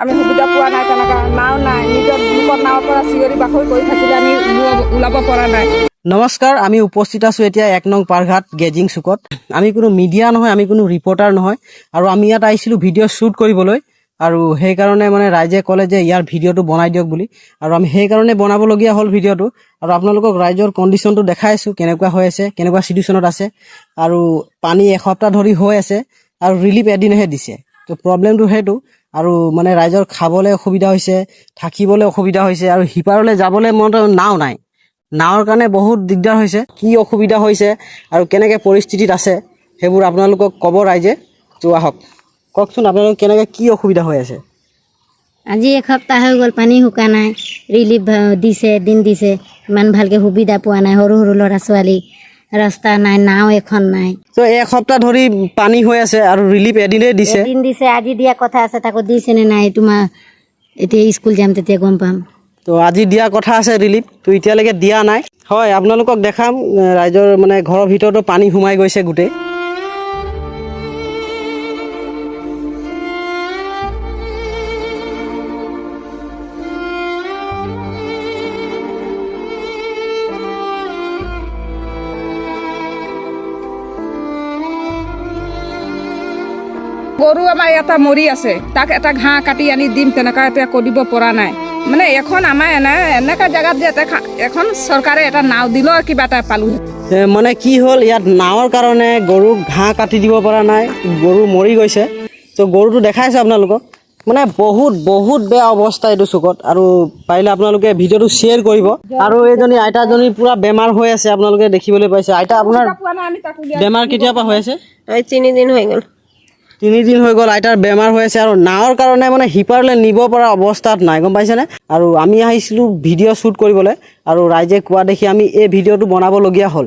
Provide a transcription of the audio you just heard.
আমি সুবিধা পোৱা নাই, তেনেকৈ নাও নাই, নিজৰ গ্ৰুপৰ নাৱৰ পৰা চিঞৰি বাখৰি কৰি থাকিলে আমি ওলাব পৰা নাই। নমস্কাৰ, আমি উপস্থিত আছো এতিয়া 1 নং পাৰঘাট গেজিং চুকত। আমি কোনো মিডিয়া নহয়, আমি কোনো ৰিপৰ্টাৰ নহয়, আৰু আমি ইয়াত আহিছিলোঁ ভিডিঅ' শ্বুট কৰিবলৈ। আৰু সেইকাৰণে মানে ৰাইজে ক'লে যে ইয়াৰ ভিডিঅ'টো বনাই দিয়ক বুলি, আৰু আমি সেইকাৰণে বনাবলগীয়া হ'ল ভিডিঅ'টো। আৰু আপোনালোকক ৰাইজৰ কণ্ডিশ্যনটো দেখাই আছোঁ, কেনেকুৱা হৈ আছে, কেনেকুৱা চিটুৱেশ্যনত আছে। আৰু পানী এসপ্তাহ ধৰি হৈ আছে, আৰু ৰিলিফ এদিনহে দিছে। তো প্ৰব্লেমটো সেইটো। আৰু মানে ৰাইজৰ খাবলৈ অসুবিধা হৈছে, থাকিবলৈ অসুবিধা হৈছে, আৰু সিপাৰলৈ যাবলৈ নাও নাই। নাৱৰ কাৰণে বহুত দিগদাৰ হৈছে। কি অসুবিধা হৈছে আৰু কেনেকৈ পৰিস্থিতিত আছে সেইবোৰ আপোনালোকক ক'ব ৰাইজে। তো আহক, কওকচোন আপোনালোক কেনেকৈ কি অসুবিধা হৈ আছে। আজি এসপ্তাহ হৈ গ'ল, পানী শুকা নাই, ৰিলিফ দিছে, দিন দিছে, ইমান ভালকৈ সুবিধা পোৱা নাই। সৰু সৰু ল'ৰা ছোৱালী, ৰাস্তা নাই, নাও এখন নাই। তো এসপ্তাহ ধৰি পানী হৈ আছে আৰু ৰিলিফ এদিনেই দিছে। এদিন দিছে, আজি দিয়া কথা আছে, তাকো দিছে নে নাই তোমাৰ এতিয়া স্কুল যাম তেতিয়া গম পাম। তো আজি দিয়া কথা আছে ৰিলিফ, তো এতিয়ালৈকে দিয়া নাই। হয়, আপোনালোকক দেখাম ৰাইজৰ মানে ঘৰৰ ভিতৰতো পানী সোমাই গৈছে গোটেই। গৰু আমাৰ এটা মৰি আছে, তাক এটা ঘাঁহ কাটি আনি দিম, তেনেকুৱা এতিয়া কৰিব পৰা নাই। মানে এখন আমাৰ এনেকুৱা জেগাত যে এখন চৰকাৰে এটা নাও দিলেও কিবা এটা পালোঁ। মানে কি হ'ল, ইয়াত নাৱৰ কাৰণে গৰুক ঘাঁহ কাটি দিব পৰা নাই, গৰু মৰি গৈছে। তো গৰুটো দেখাইছে আপোনালোকক, মানে বহুত বেয়া অৱস্থা এইটো চুকত। আৰু পাৰিলে আপোনালোকে ভিডিঅ'টো শ্বেয়াৰ কৰিব। আৰু এইজনী আইতাজনী পূৰা বেমাৰ হৈ আছে, আপোনালোকে দেখিবলৈ পাইছে। আইতা, আপোনাৰ বেমাৰ কেতিয়াৰ পৰা হৈ আছে? 3 দিন হৈ গ'ল। 3 দিন হৈ গ'ল আইতাৰ বেমাৰ হৈ আছে, আৰু নাৱৰ কাৰণে মানে সিপাৰলৈ নিব পৰা অৱস্থাত নাই, গম পাইছেনে? আৰু আমি আহিছিলোঁ ভিডিঅ' শ্বুট কৰিবলৈ, আৰু ৰাইজে কোৱা দেখি আমি এই ভিডিঅ'টো বনাবলগীয়া হ'ল।